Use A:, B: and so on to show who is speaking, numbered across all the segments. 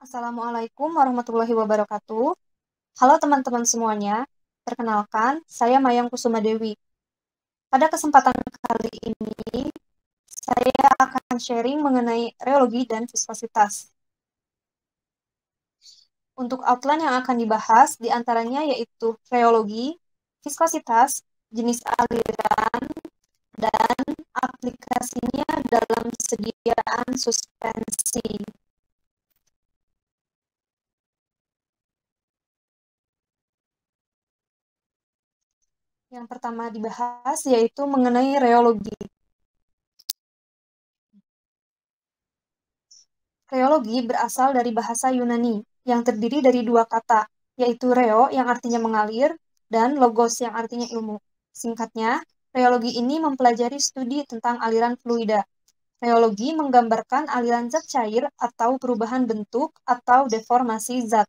A: Assalamualaikum warahmatullahi wabarakatuh. Halo teman-teman semuanya, perkenalkan saya Mayang Kusuma Dewi. Pada kesempatan kali ini, saya akan sharing mengenai reologi dan viskositas. Untuk outline yang akan dibahas, diantaranya yaitu reologi, viskositas, jenis aliran, dan aplikasinya dalam sediaan suspensi. Yang pertama dibahas yaitu mengenai reologi. Reologi berasal dari bahasa Yunani yang terdiri dari dua kata, yaitu reo yang artinya mengalir dan logos yang artinya ilmu. Singkatnya, reologi ini mempelajari studi tentang aliran fluida. Reologi menggambarkan aliran zat cair atau perubahan bentuk atau deformasi zat.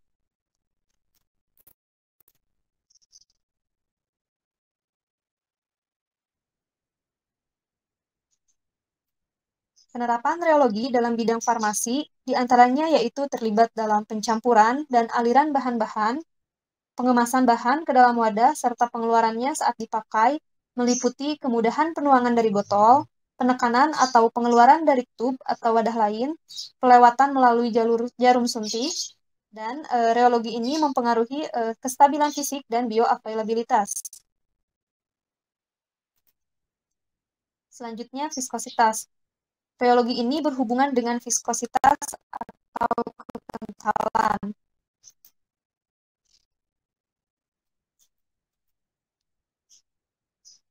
A: Penerapan reologi dalam bidang farmasi diantaranya yaitu terlibat dalam pencampuran dan aliran bahan-bahan, pengemasan bahan ke dalam wadah serta pengeluarannya saat dipakai, meliputi kemudahan penuangan dari botol, penekanan atau pengeluaran dari tub atau wadah lain, pelewatan melalui jalur jarum suntik, dan reologi ini mempengaruhi kestabilan fisik dan bioavailabilitas. Selanjutnya, viskositas. Reologi ini berhubungan dengan viskositas atau kekentalan.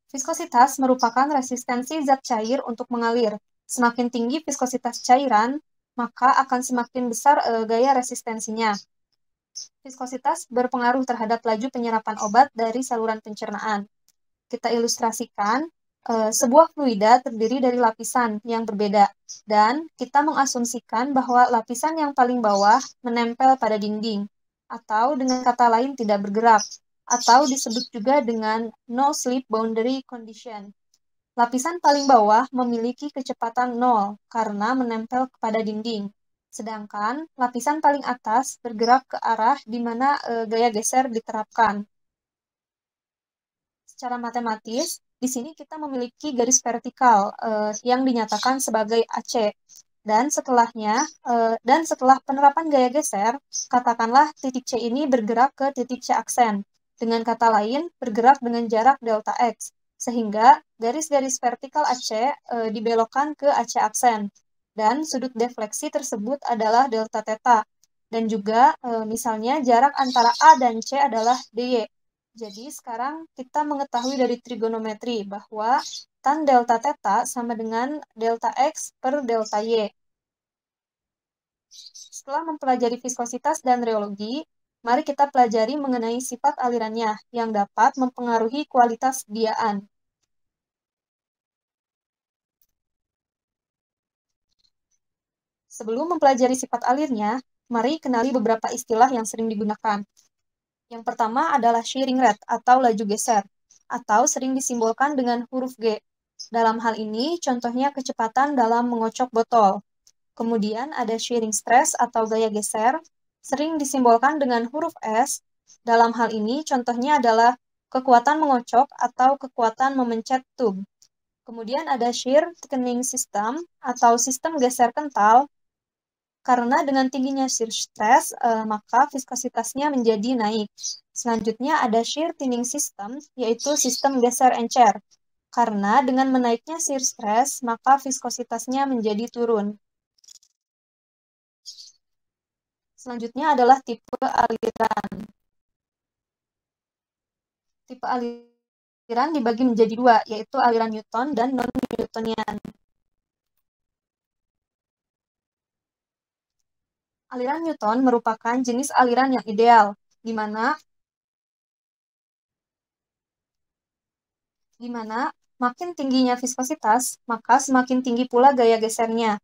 A: Viskositas merupakan resistensi zat cair untuk mengalir. Semakin tinggi viskositas cairan, maka akan semakin besar gaya resistensinya. Viskositas berpengaruh terhadap laju penyerapan obat dari saluran pencernaan. Kita ilustrasikan, sebuah fluida terdiri dari lapisan yang berbeda, dan kita mengasumsikan bahwa lapisan yang paling bawah menempel pada dinding, atau dengan kata lain tidak bergerak, atau disebut juga dengan no slip boundary condition. Lapisan paling bawah memiliki kecepatan 0 karena menempel kepada dinding. Sedangkan lapisan paling atas bergerak ke arah di mana gaya geser diterapkan. Secara matematis, di sini kita memiliki garis vertikal yang dinyatakan sebagai AC. Dan setelah penerapan gaya geser, katakanlah titik C ini bergerak ke titik C aksen. Dengan kata lain, bergerak dengan jarak delta X. Sehingga garis-garis vertikal AC dibelokkan ke AC aksen. Dan sudut defleksi tersebut adalah delta theta. Dan juga misalnya jarak antara A dan C adalah dy. Jadi sekarang kita mengetahui dari trigonometri bahwa tan delta theta sama dengan delta X per delta Y. Setelah mempelajari viskositas dan reologi, mari kita pelajari mengenai sifat alirannya yang dapat mempengaruhi kualitas sediaan. Sebelum mempelajari sifat alirnya, mari kenali beberapa istilah yang sering digunakan. Yang pertama adalah shearing rate atau laju geser, atau sering disimbolkan dengan huruf G. Dalam hal ini, contohnya kecepatan dalam mengocok botol. Kemudian ada shearing stress atau gaya geser, sering disimbolkan dengan huruf S. Dalam hal ini, contohnya adalah kekuatan mengocok atau kekuatan memencet tub. Kemudian ada shear thickening system atau sistem geser kental, karena dengan tingginya shear stress, maka viskositasnya menjadi naik. Selanjutnya ada shear thinning system, yaitu sistem geser encer. Karena dengan menaiknya shear stress, maka viskositasnya menjadi turun. Selanjutnya adalah tipe aliran. Tipe aliran dibagi menjadi dua, yaitu aliran Newton dan non-Newtonian. Aliran Newton merupakan jenis aliran yang ideal, di mana makin tingginya viskositas, maka semakin tinggi pula gaya gesernya.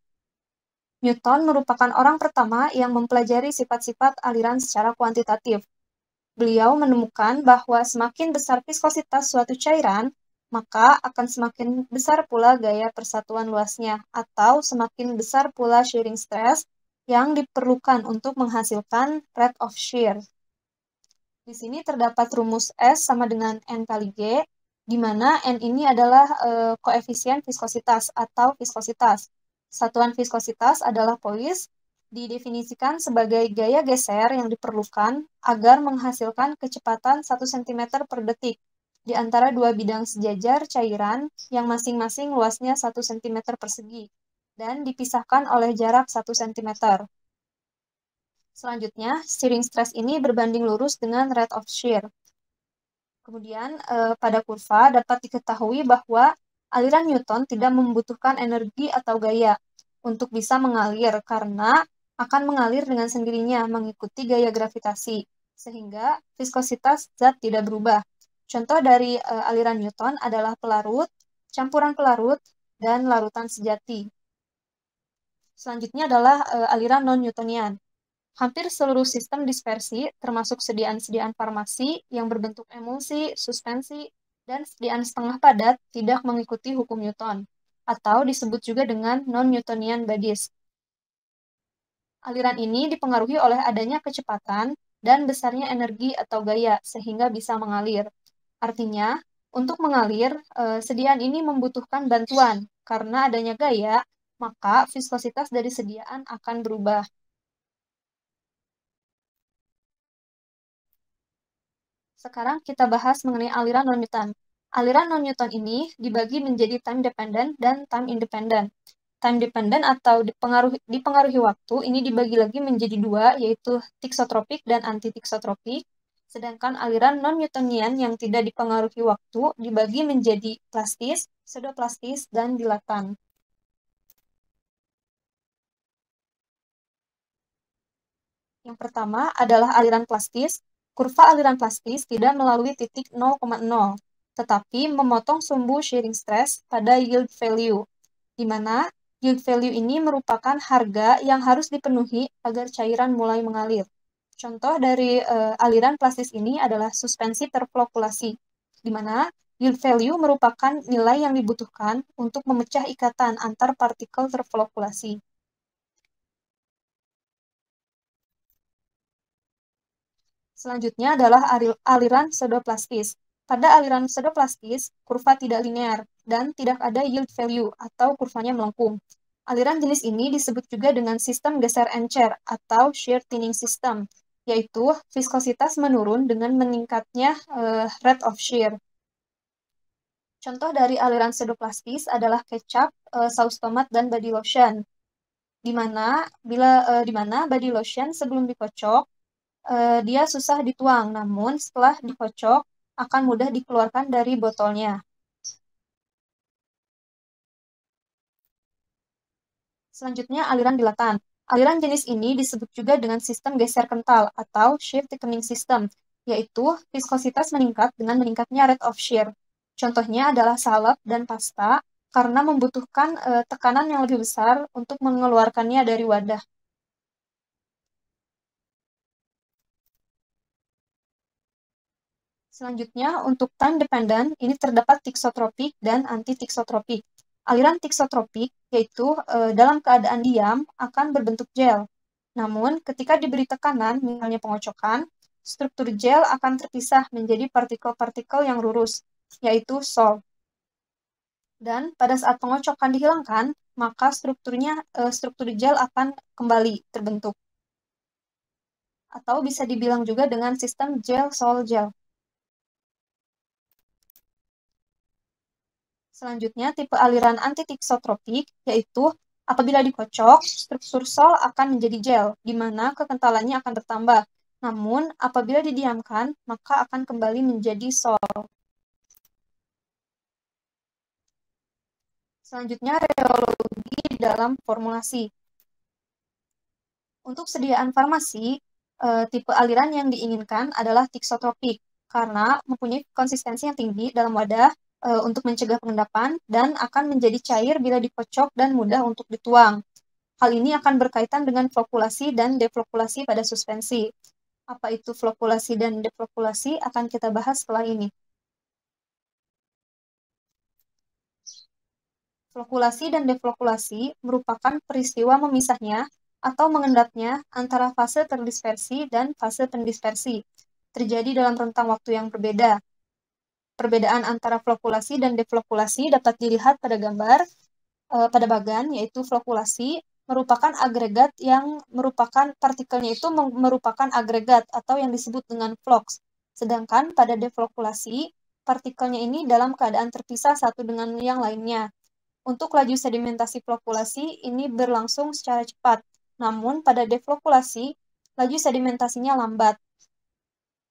A: Newton merupakan orang pertama yang mempelajari sifat-sifat aliran secara kuantitatif. Beliau menemukan bahwa semakin besar viskositas suatu cairan, maka akan semakin besar pula gaya persatuan luasnya, atau semakin besar pula shearing stress yang diperlukan untuk menghasilkan rate of shear. Di sini terdapat rumus S sama dengan N kali G, di mana N ini adalah koefisien viskositas atau viskositas. Satuan viskositas adalah poise, didefinisikan sebagai gaya geser yang diperlukan agar menghasilkan kecepatan 1 cm per detik di antara dua bidang sejajar cairan yang masing-masing luasnya 1 cm persegi dan dipisahkan oleh jarak 1 cm. Selanjutnya, shearing stress ini berbanding lurus dengan rate of shear. Kemudian, pada kurva dapat diketahui bahwa aliran Newton tidak membutuhkan energi atau gaya untuk bisa mengalir karena akan mengalir dengan sendirinya mengikuti gaya gravitasi, sehingga viskositas zat tidak berubah. Contoh dari aliran Newton adalah pelarut, campuran pelarut, dan larutan sejati. Selanjutnya adalah aliran non-Newtonian. Hampir seluruh sistem dispersi, termasuk sediaan-sediaan farmasi yang berbentuk emulsi, suspensi, dan sediaan setengah padat, tidak mengikuti hukum Newton, atau disebut juga dengan non-Newtonian bodies. Aliran ini dipengaruhi oleh adanya kecepatan dan besarnya energi atau gaya, sehingga bisa mengalir. Artinya, untuk mengalir, sediaan ini membutuhkan bantuan. Karena adanya gaya, maka viskositas dari sediaan akan berubah. Sekarang kita bahas mengenai aliran non-Newton. Aliran non-Newton ini dibagi menjadi time dependent dan time independent. Time dependent atau dipengaruhi waktu ini dibagi lagi menjadi dua, yaitu thixotropik dan anti-thixotropik. Sedangkan aliran non-Newtonian yang tidak dipengaruhi waktu dibagi menjadi plastis, pseudoplastis, dan dilatan. Yang pertama adalah aliran plastis. Kurva aliran plastis tidak melalui titik 0,0, tetapi memotong sumbu shearing stress pada yield value, di mana yield value ini merupakan harga yang harus dipenuhi agar cairan mulai mengalir. Contoh dari aliran plastis ini adalah suspensi terflokulasi, di mana yield value merupakan nilai yang dibutuhkan untuk memecah ikatan antar partikel terflokulasi. Selanjutnya adalah aliran pseudoplastis. Pada aliran pseudoplastis, kurva tidak linear dan tidak ada yield value atau kurvanya melengkung. Aliran jenis ini disebut juga dengan sistem geser encer atau shear thinning system, yaitu viskositas menurun dengan meningkatnya rate of shear. Contoh dari aliran pseudoplastis adalah kecap, saus tomat, dan body lotion. Di mana body lotion sebelum dikocok dia susah dituang, namun setelah dikocok akan mudah dikeluarkan dari botolnya. Selanjutnya aliran dilatan. Aliran jenis ini disebut juga dengan sistem geser kental atau shear thickening system, yaitu viskositas meningkat dengan meningkatnya rate of shear. Contohnya adalah salep dan pasta karena membutuhkan tekanan yang lebih besar untuk mengeluarkannya dari wadah. Selanjutnya, untuk time dependent, ini terdapat thixotropik dan anti-thixotropik. Aliran thixotropik, yaitu dalam keadaan diam, akan berbentuk gel. Namun, ketika diberi tekanan, misalnya pengocokan, struktur gel akan terpisah menjadi partikel-partikel yang lurus, yaitu sol. Dan pada saat pengocokan dihilangkan, maka struktur gel akan kembali terbentuk. Atau bisa dibilang juga dengan sistem gel-sol-gel. Selanjutnya, tipe aliran anti-thixotropik, yaitu apabila dikocok, struktur sol akan menjadi gel, di mana kekentalannya akan bertambah. Namun, apabila didiamkan, maka akan kembali menjadi sol. Selanjutnya, reologi dalam formulasi. Untuk sediaan farmasi, tipe aliran yang diinginkan adalah thixotropik, karena mempunyai konsistensi yang tinggi dalam wadah untuk mencegah pengendapan dan akan menjadi cair bila dikocok dan mudah untuk dituang. Hal ini akan berkaitan dengan flokulasi dan deflokulasi pada suspensi. Apa itu flokulasi dan deflokulasi akan kita bahas setelah ini. Flokulasi dan deflokulasi merupakan peristiwa memisahnya atau mengendapnya antara fase terdispersi dan fase pendispersi, terjadi dalam rentang waktu yang berbeda. Perbedaan antara flokulasi dan deflokulasi dapat dilihat pada gambar pada bagan, yaitu flokulasi merupakan agregat yang merupakan partikelnya itu merupakan agregat atau yang disebut dengan flux. Sedangkan pada deflokulasi, partikelnya ini dalam keadaan terpisah satu dengan yang lainnya. Untuk laju sedimentasi flokulasi ini berlangsung secara cepat, namun pada deflokulasi, laju sedimentasinya lambat.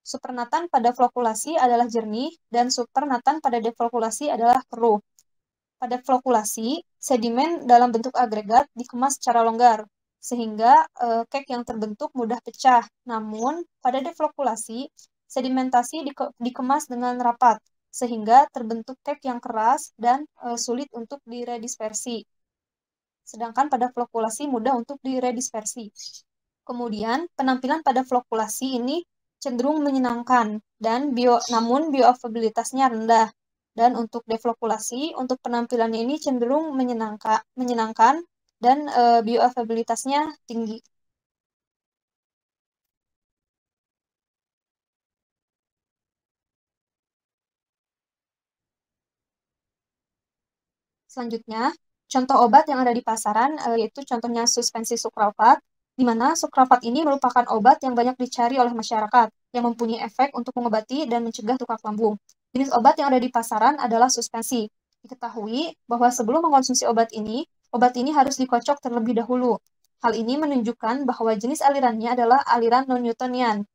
A: Supernatan pada flokulasi adalah jernih dan supernatan pada deflokulasi adalah keruh. Pada flokulasi, sedimen dalam bentuk agregat dikemas secara longgar, sehingga kek yang terbentuk mudah pecah. Namun, pada deflokulasi, sedimentasi dikemas dengan rapat, sehingga terbentuk kek yang keras dan sulit untuk diredispersi. Sedangkan pada flokulasi mudah untuk diredispersi. Kemudian, penampilan pada flokulasi ini cenderung menyenangkan, dan namun bioavailabilitasnya rendah. Dan untuk deflokulasi, untuk penampilannya ini cenderung menyenangkan dan bioavailabilitasnya tinggi. Selanjutnya, contoh obat yang ada di pasaran yaitu contohnya suspensi sukralfat, di mana sukralfat ini merupakan obat yang banyak dicari oleh masyarakat, yang mempunyai efek untuk mengobati dan mencegah tukak lambung. Jenis obat yang ada di pasaran adalah suspensi. Diketahui bahwa sebelum mengkonsumsi obat ini harus dikocok terlebih dahulu. Hal ini menunjukkan bahwa jenis alirannya adalah aliran non-Newtonian,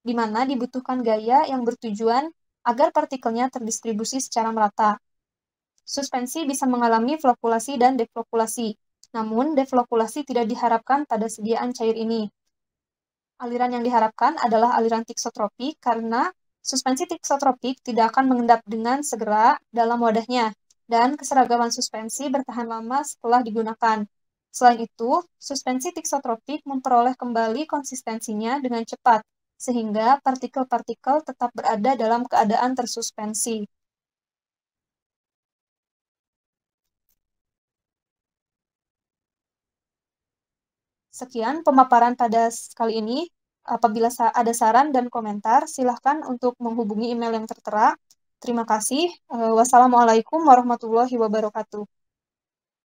A: di mana dibutuhkan gaya yang bertujuan agar partikelnya terdistribusi secara merata. Suspensi bisa mengalami flokulasi dan deflokulasi, namun deflokulasi tidak diharapkan pada sediaan cair ini. Aliran yang diharapkan adalah aliran tiksotropik karena suspensi tiksotropik tidak akan mengendap dengan segera dalam wadahnya, dan keseragaman suspensi bertahan lama setelah digunakan. Selain itu, suspensi tiksotropik memperoleh kembali konsistensinya dengan cepat, sehingga partikel-partikel tetap berada dalam keadaan tersuspensi. Sekian pemaparan pada kali ini. Apabila ada saran dan komentar, silahkan untuk menghubungi email yang tertera. Terima kasih. Wassalamualaikum warahmatullahi wabarakatuh.